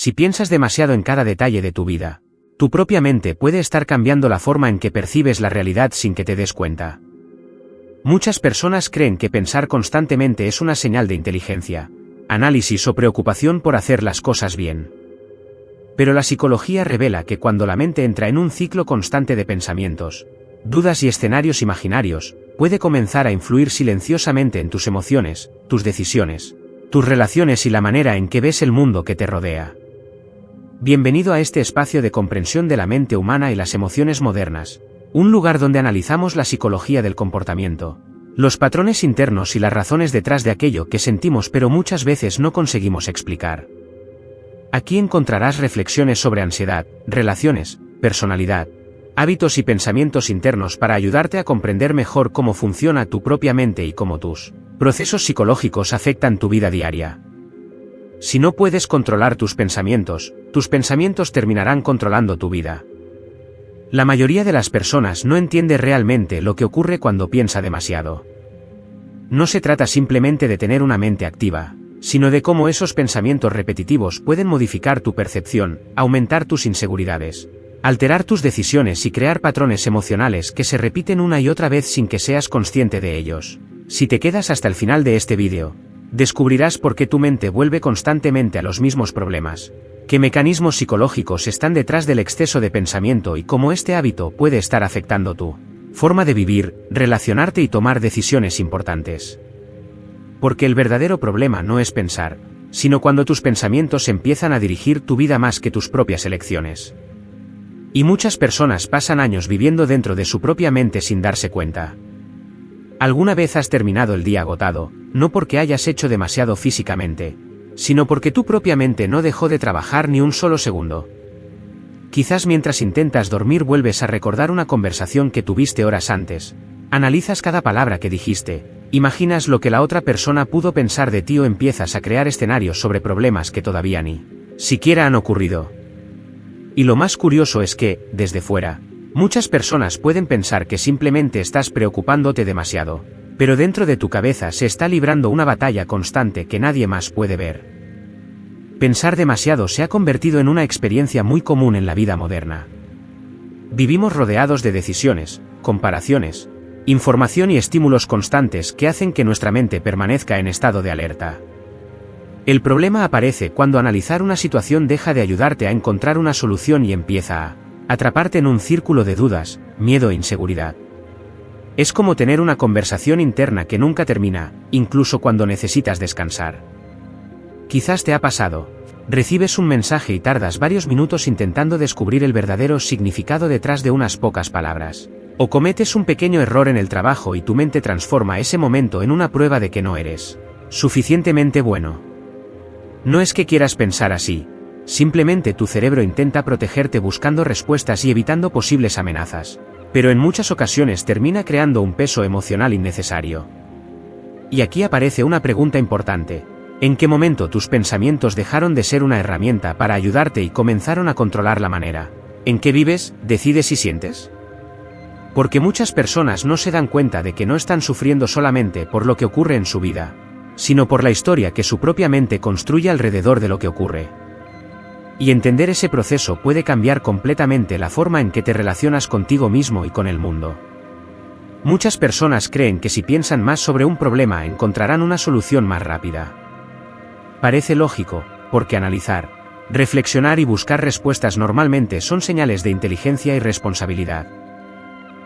Si piensas demasiado en cada detalle de tu vida, tu propia mente puede estar cambiando la forma en que percibes la realidad sin que te des cuenta. Muchas personas creen que pensar constantemente es una señal de inteligencia, análisis o preocupación por hacer las cosas bien. Pero la psicología revela que cuando la mente entra en un ciclo constante de pensamientos, dudas y escenarios imaginarios, puede comenzar a influir silenciosamente en tus emociones, tus decisiones, tus relaciones y la manera en que ves el mundo que te rodea. Bienvenido a este espacio de comprensión de la mente humana y las emociones modernas, un lugar donde analizamos la psicología del comportamiento, los patrones internos y las razones detrás de aquello que sentimos pero muchas veces no conseguimos explicar. Aquí encontrarás reflexiones sobre ansiedad, relaciones, personalidad, hábitos y pensamientos internos para ayudarte a comprender mejor cómo funciona tu propia mente y cómo tus procesos psicológicos afectan tu vida diaria. Si no puedes controlar tus pensamientos terminarán controlando tu vida. La mayoría de las personas no entiende realmente lo que ocurre cuando piensa demasiado. No se trata simplemente de tener una mente activa, sino de cómo esos pensamientos repetitivos pueden modificar tu percepción, aumentar tus inseguridades, alterar tus decisiones y crear patrones emocionales que se repiten una y otra vez sin que seas consciente de ellos. Si te quedas hasta el final de este vídeo, descubrirás por qué tu mente vuelve constantemente a los mismos problemas, qué mecanismos psicológicos están detrás del exceso de pensamiento y cómo este hábito puede estar afectando tu forma de vivir, relacionarte y tomar decisiones importantes. Porque el verdadero problema no es pensar, sino cuando tus pensamientos empiezan a dirigir tu vida más que tus propias elecciones. Y muchas personas pasan años viviendo dentro de su propia mente sin darse cuenta. ¿Alguna vez has terminado el día agotado, no porque hayas hecho demasiado físicamente, sino porque tu propia mente no dejó de trabajar ni un solo segundo? Quizás mientras intentas dormir vuelves a recordar una conversación que tuviste horas antes, analizas cada palabra que dijiste, imaginas lo que la otra persona pudo pensar de ti o empiezas a crear escenarios sobre problemas que todavía ni siquiera han ocurrido. Y lo más curioso es que, desde fuera, muchas personas pueden pensar que simplemente estás preocupándote demasiado, pero dentro de tu cabeza se está librando una batalla constante que nadie más puede ver. Pensar demasiado se ha convertido en una experiencia muy común en la vida moderna. Vivimos rodeados de decisiones, comparaciones, información y estímulos constantes que hacen que nuestra mente permanezca en estado de alerta. El problema aparece cuando analizar una situación deja de ayudarte a encontrar una solución y empieza a atraparte en un círculo de dudas, miedo e inseguridad. Es como tener una conversación interna que nunca termina, incluso cuando necesitas descansar. Quizás te ha pasado. Recibes un mensaje y tardas varios minutos intentando descubrir el verdadero significado detrás de unas pocas palabras. O cometes un pequeño error en el trabajo y tu mente transforma ese momento en una prueba de que no eres suficientemente bueno. No es que quieras pensar así. Simplemente tu cerebro intenta protegerte buscando respuestas y evitando posibles amenazas. Pero en muchas ocasiones termina creando un peso emocional innecesario. Y aquí aparece una pregunta importante. ¿En qué momento tus pensamientos dejaron de ser una herramienta para ayudarte y comenzaron a controlar la manera en que vives, decides y sientes? Porque muchas personas no se dan cuenta de que no están sufriendo solamente por lo que ocurre en su vida, sino por la historia que su propia mente construye alrededor de lo que ocurre. Y entender ese proceso puede cambiar completamente la forma en que te relacionas contigo mismo y con el mundo. Muchas personas creen que si piensan más sobre un problema encontrarán una solución más rápida. Parece lógico, porque analizar, reflexionar y buscar respuestas normalmente son señales de inteligencia y responsabilidad.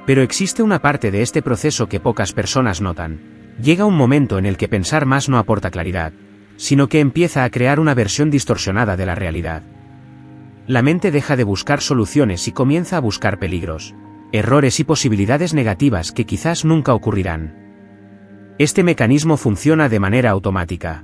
Pero existe una parte de este proceso que pocas personas notan. Llega un momento en el que pensar más no aporta claridad, sino que empieza a crear una versión distorsionada de la realidad. La mente deja de buscar soluciones y comienza a buscar peligros, errores y posibilidades negativas que quizás nunca ocurrirán. Este mecanismo funciona de manera automática.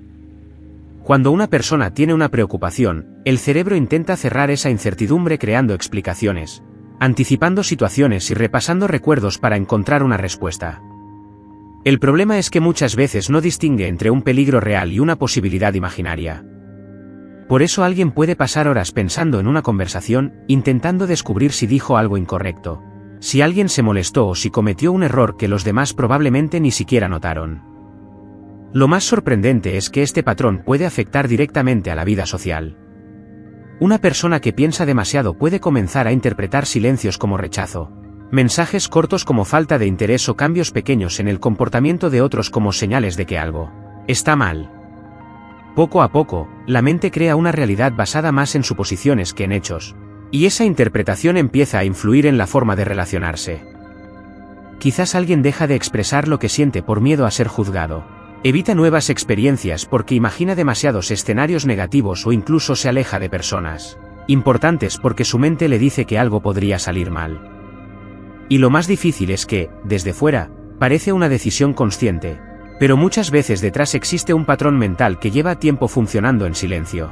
Cuando una persona tiene una preocupación, el cerebro intenta cerrar esa incertidumbre creando explicaciones, anticipando situaciones y repasando recuerdos para encontrar una respuesta. El problema es que muchas veces no distingue entre un peligro real y una posibilidad imaginaria. Por eso alguien puede pasar horas pensando en una conversación, intentando descubrir si dijo algo incorrecto, si alguien se molestó o si cometió un error que los demás probablemente ni siquiera notaron. Lo más sorprendente es que este patrón puede afectar directamente a la vida social. Una persona que piensa demasiado puede comenzar a interpretar silencios como rechazo, mensajes cortos como falta de interés o cambios pequeños en el comportamiento de otros como señales de que algo está mal. Poco a poco, la mente crea una realidad basada más en suposiciones que en hechos, y esa interpretación empieza a influir en la forma de relacionarse. Quizás alguien deja de expresar lo que siente por miedo a ser juzgado. Evita nuevas experiencias porque imagina demasiados escenarios negativos o incluso se aleja de personas importantes porque su mente le dice que algo podría salir mal. Y lo más difícil es que, desde fuera, parece una decisión consciente, pero muchas veces detrás existe un patrón mental que lleva tiempo funcionando en silencio.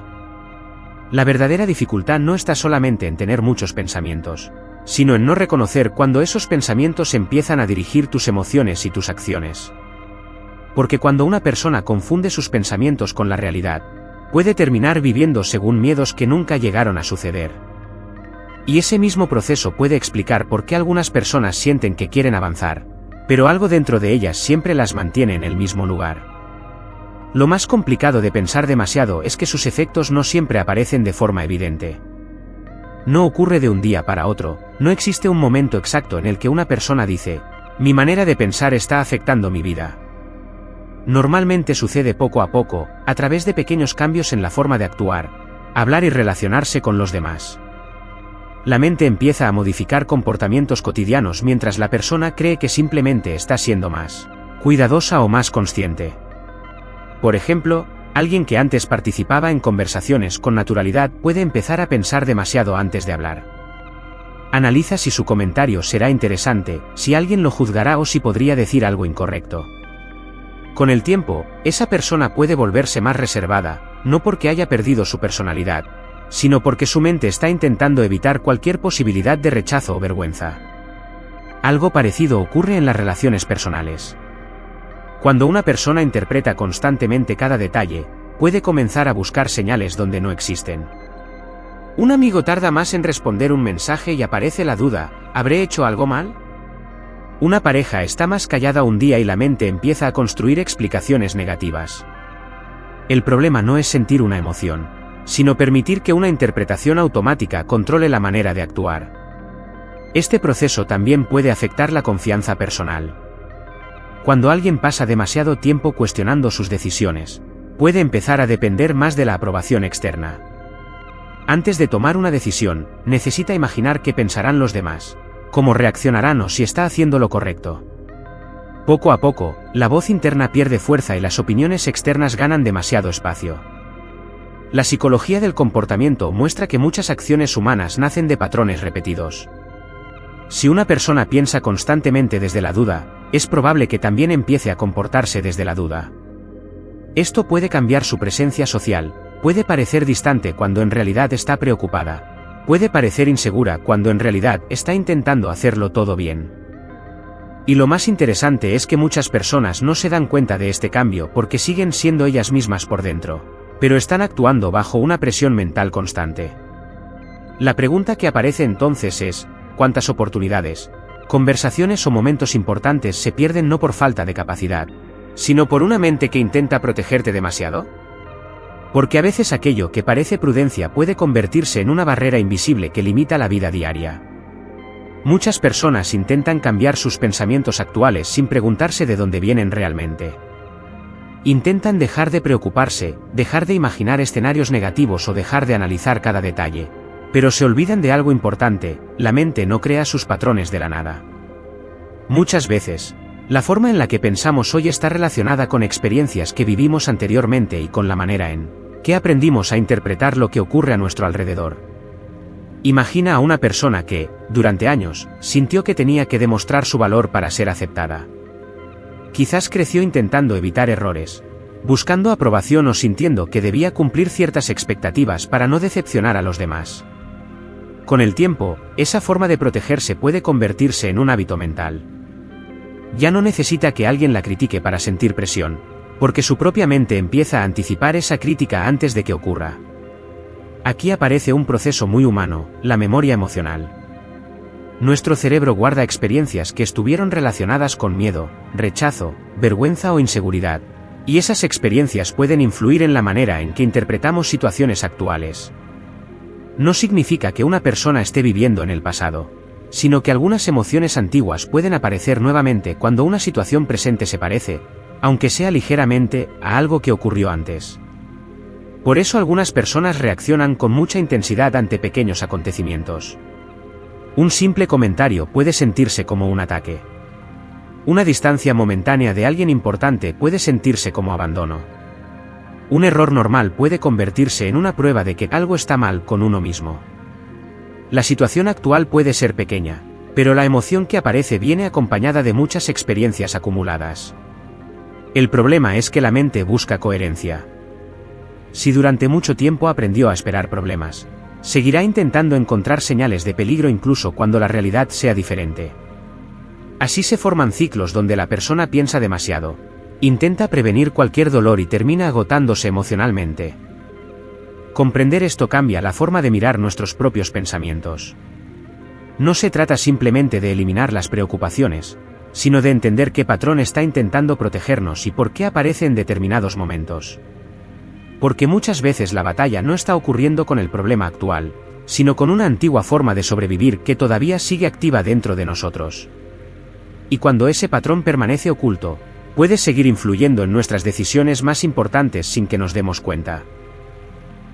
La verdadera dificultad no está solamente en tener muchos pensamientos, sino en no reconocer cuando esos pensamientos empiezan a dirigir tus emociones y tus acciones. Porque cuando una persona confunde sus pensamientos con la realidad, puede terminar viviendo según miedos que nunca llegaron a suceder. Y ese mismo proceso puede explicar por qué algunas personas sienten que quieren avanzar, pero algo dentro de ellas siempre las mantiene en el mismo lugar. Lo más complicado de pensar demasiado es que sus efectos no siempre aparecen de forma evidente. No ocurre de un día para otro, no existe un momento exacto en el que una persona dice, mi manera de pensar está afectando mi vida. Normalmente sucede poco a poco, a través de pequeños cambios en la forma de actuar, hablar y relacionarse con los demás. La mente empieza a modificar comportamientos cotidianos mientras la persona cree que simplemente está siendo más cuidadosa o más consciente. Por ejemplo, alguien que antes participaba en conversaciones con naturalidad puede empezar a pensar demasiado antes de hablar. Analiza si su comentario será interesante, si alguien lo juzgará o si podría decir algo incorrecto. Con el tiempo, esa persona puede volverse más reservada, no porque haya perdido su personalidad, sino porque su mente está intentando evitar cualquier posibilidad de rechazo o vergüenza. Algo parecido ocurre en las relaciones personales. Cuando una persona interpreta constantemente cada detalle, puede comenzar a buscar señales donde no existen. Un amigo tarda más en responder un mensaje y aparece la duda, ¿habré hecho algo mal? Una pareja está más callada un día y la mente empieza a construir explicaciones negativas. El problema no es sentir una emoción, sino permitir que una interpretación automática controle la manera de actuar. Este proceso también puede afectar la confianza personal. Cuando alguien pasa demasiado tiempo cuestionando sus decisiones, puede empezar a depender más de la aprobación externa. Antes de tomar una decisión, necesita imaginar qué pensarán los demás, cómo reaccionarán o si está haciendo lo correcto. Poco a poco, la voz interna pierde fuerza y las opiniones externas ganan demasiado espacio. La psicología del comportamiento muestra que muchas acciones humanas nacen de patrones repetidos. Si una persona piensa constantemente desde la duda, es probable que también empiece a comportarse desde la duda. Esto puede cambiar su presencia social, puede parecer distante cuando en realidad está preocupada. Puede parecer insegura cuando en realidad está intentando hacerlo todo bien. Y lo más interesante es que muchas personas no se dan cuenta de este cambio porque siguen siendo ellas mismas por dentro, pero están actuando bajo una presión mental constante. La pregunta que aparece entonces es, ¿cuántas oportunidades, conversaciones o momentos importantes se pierden no por falta de capacidad, sino por una mente que intenta protegerte demasiado? Porque a veces aquello que parece prudencia puede convertirse en una barrera invisible que limita la vida diaria. Muchas personas intentan cambiar sus pensamientos actuales sin preguntarse de dónde vienen realmente. Intentan dejar de preocuparse, dejar de imaginar escenarios negativos o dejar de analizar cada detalle. Pero se olvidan de algo importante, la mente no crea sus patrones de la nada. Muchas veces, la forma en la que pensamos hoy está relacionada con experiencias que vivimos anteriormente y con la manera en que aprendimos a interpretar lo que ocurre a nuestro alrededor. Imagina a una persona que, durante años, sintió que tenía que demostrar su valor para ser aceptada. Quizás creció intentando evitar errores, buscando aprobación o sintiendo que debía cumplir ciertas expectativas para no decepcionar a los demás. Con el tiempo, esa forma de protegerse puede convertirse en un hábito mental. Ya no necesita que alguien la critique para sentir presión, porque su propia mente empieza a anticipar esa crítica antes de que ocurra. Aquí aparece un proceso muy humano, la memoria emocional. Nuestro cerebro guarda experiencias que estuvieron relacionadas con miedo, rechazo, vergüenza o inseguridad, y esas experiencias pueden influir en la manera en que interpretamos situaciones actuales. No significa que una persona esté viviendo en el pasado, sino que algunas emociones antiguas pueden aparecer nuevamente cuando una situación presente se parece, aunque sea ligeramente, a algo que ocurrió antes. Por eso algunas personas reaccionan con mucha intensidad ante pequeños acontecimientos. Un simple comentario puede sentirse como un ataque. Una distancia momentánea de alguien importante puede sentirse como abandono. Un error normal puede convertirse en una prueba de que algo está mal con uno mismo. La situación actual puede ser pequeña, pero la emoción que aparece viene acompañada de muchas experiencias acumuladas. El problema es que la mente busca coherencia. Si durante mucho tiempo aprendió a esperar problemas, seguirá intentando encontrar señales de peligro incluso cuando la realidad sea diferente. Así se forman ciclos donde la persona piensa demasiado, intenta prevenir cualquier dolor y termina agotándose emocionalmente. Comprender esto cambia la forma de mirar nuestros propios pensamientos. No se trata simplemente de eliminar las preocupaciones, sino de entender qué patrón está intentando protegernos y por qué aparece en determinados momentos. Porque muchas veces la batalla no está ocurriendo con el problema actual, sino con una antigua forma de sobrevivir que todavía sigue activa dentro de nosotros. Y cuando ese patrón permanece oculto, puede seguir influyendo en nuestras decisiones más importantes sin que nos demos cuenta.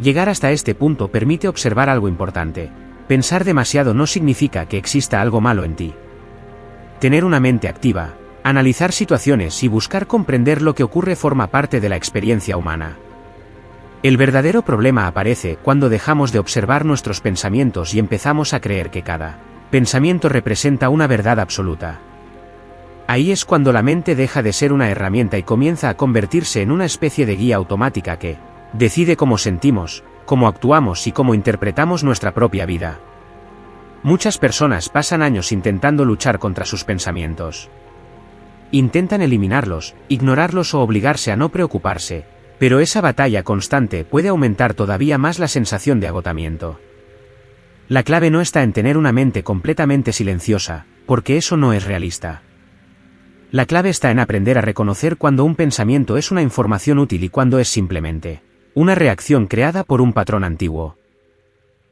Llegar hasta este punto permite observar algo importante. Pensar demasiado no significa que exista algo malo en ti. Tener una mente activa, analizar situaciones y buscar comprender lo que ocurre forma parte de la experiencia humana. El verdadero problema aparece cuando dejamos de observar nuestros pensamientos y empezamos a creer que cada pensamiento representa una verdad absoluta. Ahí es cuando la mente deja de ser una herramienta y comienza a convertirse en una especie de guía automática que decide cómo sentimos, cómo actuamos y cómo interpretamos nuestra propia vida. Muchas personas pasan años intentando luchar contra sus pensamientos. Intentan eliminarlos, ignorarlos o obligarse a no preocuparse, pero esa batalla constante puede aumentar todavía más la sensación de agotamiento. La clave no está en tener una mente completamente silenciosa, porque eso no es realista. La clave está en aprender a reconocer cuando un pensamiento es una información útil y cuando es simplemente una reacción creada por un patrón antiguo.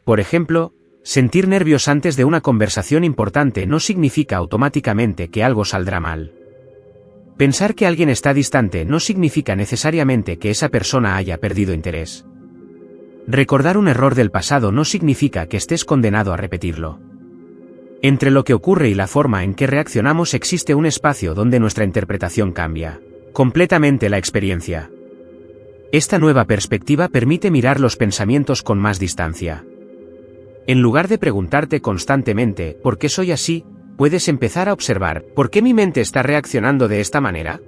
Por ejemplo, sentir nervios antes de una conversación importante no significa automáticamente que algo saldrá mal. Pensar que alguien está distante no significa necesariamente que esa persona haya perdido interés. Recordar un error del pasado no significa que estés condenado a repetirlo. Entre lo que ocurre y la forma en que reaccionamos existe un espacio donde nuestra interpretación cambia completamente la experiencia. Esta nueva perspectiva permite mirar los pensamientos con más distancia. En lugar de preguntarte constantemente ¿por qué soy así?, puedes empezar a observar ¿por qué mi mente está reaccionando de esta manera?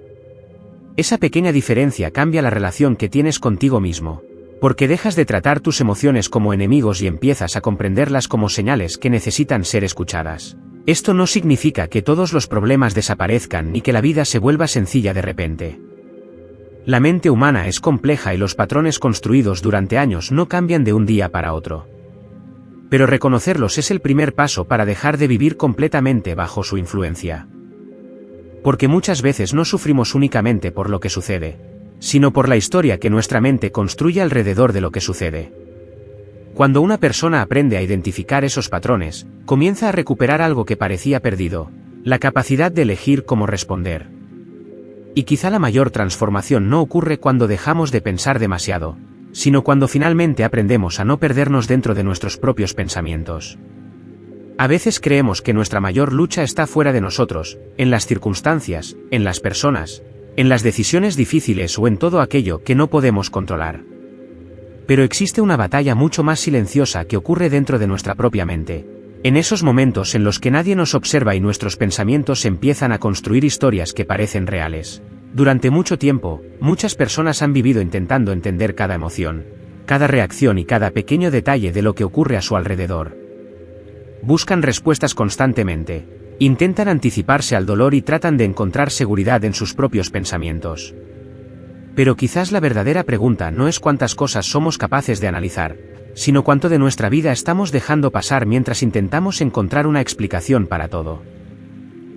Esa pequeña diferencia cambia la relación que tienes contigo mismo, porque dejas de tratar tus emociones como enemigos y empiezas a comprenderlas como señales que necesitan ser escuchadas. Esto no significa que todos los problemas desaparezcan ni que la vida se vuelva sencilla de repente. La mente humana es compleja y los patrones construidos durante años no cambian de un día para otro. Pero reconocerlos es el primer paso para dejar de vivir completamente bajo su influencia. Porque muchas veces no sufrimos únicamente por lo que sucede, sino por la historia que nuestra mente construye alrededor de lo que sucede. Cuando una persona aprende a identificar esos patrones, comienza a recuperar algo que parecía perdido, la capacidad de elegir cómo responder. Y quizá la mayor transformación no ocurre cuando dejamos de pensar demasiado, sino cuando finalmente aprendemos a no perdernos dentro de nuestros propios pensamientos. A veces creemos que nuestra mayor lucha está fuera de nosotros, en las circunstancias, en las personas, en las decisiones difíciles o en todo aquello que no podemos controlar. Pero existe una batalla mucho más silenciosa que ocurre dentro de nuestra propia mente, en esos momentos en los que nadie nos observa y nuestros pensamientos empiezan a construir historias que parecen reales. Durante mucho tiempo, muchas personas han vivido intentando entender cada emoción, cada reacción y cada pequeño detalle de lo que ocurre a su alrededor. Buscan respuestas constantemente, intentan anticiparse al dolor y tratan de encontrar seguridad en sus propios pensamientos. Pero quizás la verdadera pregunta no es cuántas cosas somos capaces de analizar, sino cuánto de nuestra vida estamos dejando pasar mientras intentamos encontrar una explicación para todo.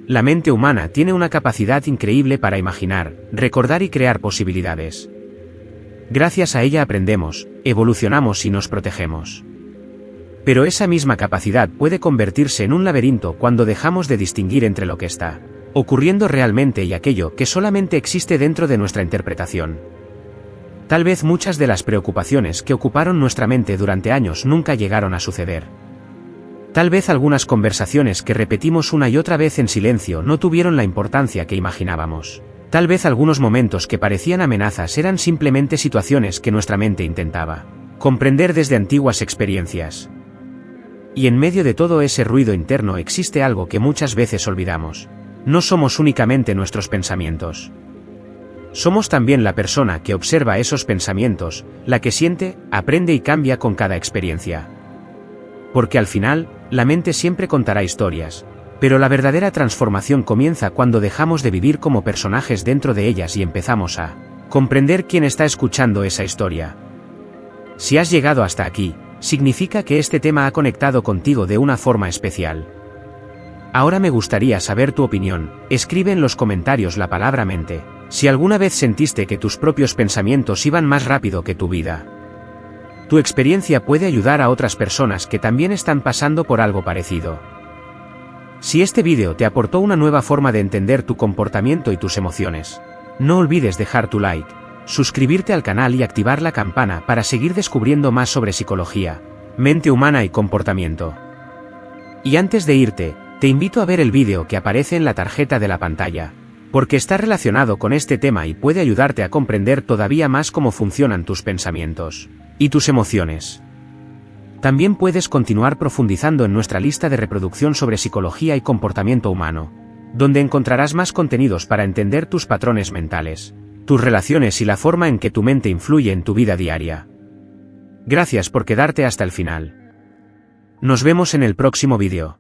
La mente humana tiene una capacidad increíble para imaginar, recordar y crear posibilidades. Gracias a ella aprendemos, evolucionamos y nos protegemos. Pero esa misma capacidad puede convertirse en un laberinto cuando dejamos de distinguir entre lo que está ocurriendo realmente y aquello que solamente existe dentro de nuestra interpretación. Tal vez muchas de las preocupaciones que ocuparon nuestra mente durante años nunca llegaron a suceder. Tal vez algunas conversaciones que repetimos una y otra vez en silencio no tuvieron la importancia que imaginábamos. Tal vez algunos momentos que parecían amenazas eran simplemente situaciones que nuestra mente intentaba comprender desde antiguas experiencias. Y en medio de todo ese ruido interno existe algo que muchas veces olvidamos. No somos únicamente nuestros pensamientos. Somos también la persona que observa esos pensamientos, la que siente, aprende y cambia con cada experiencia. Porque al final, la mente siempre contará historias, pero la verdadera transformación comienza cuando dejamos de vivir como personajes dentro de ellas y empezamos a comprender quién está escuchando esa historia. Si has llegado hasta aquí, significa que este tema ha conectado contigo de una forma especial. Ahora me gustaría saber tu opinión. Escribe en los comentarios la palabra mente, si alguna vez sentiste que tus propios pensamientos iban más rápido que tu vida. Tu experiencia puede ayudar a otras personas que también están pasando por algo parecido. Si este vídeo te aportó una nueva forma de entender tu comportamiento y tus emociones, no olvides dejar tu like, suscribirte al canal y activar la campana para seguir descubriendo más sobre psicología, mente humana y comportamiento. Y antes de irte, te invito a ver el vídeo que aparece en la tarjeta de la pantalla, porque está relacionado con este tema y puede ayudarte a comprender todavía más cómo funcionan tus pensamientos y tus emociones. También puedes continuar profundizando en nuestra lista de reproducción sobre psicología y comportamiento humano, donde encontrarás más contenidos para entender tus patrones mentales, tus relaciones y la forma en que tu mente influye en tu vida diaria. Gracias por quedarte hasta el final. Nos vemos en el próximo vídeo.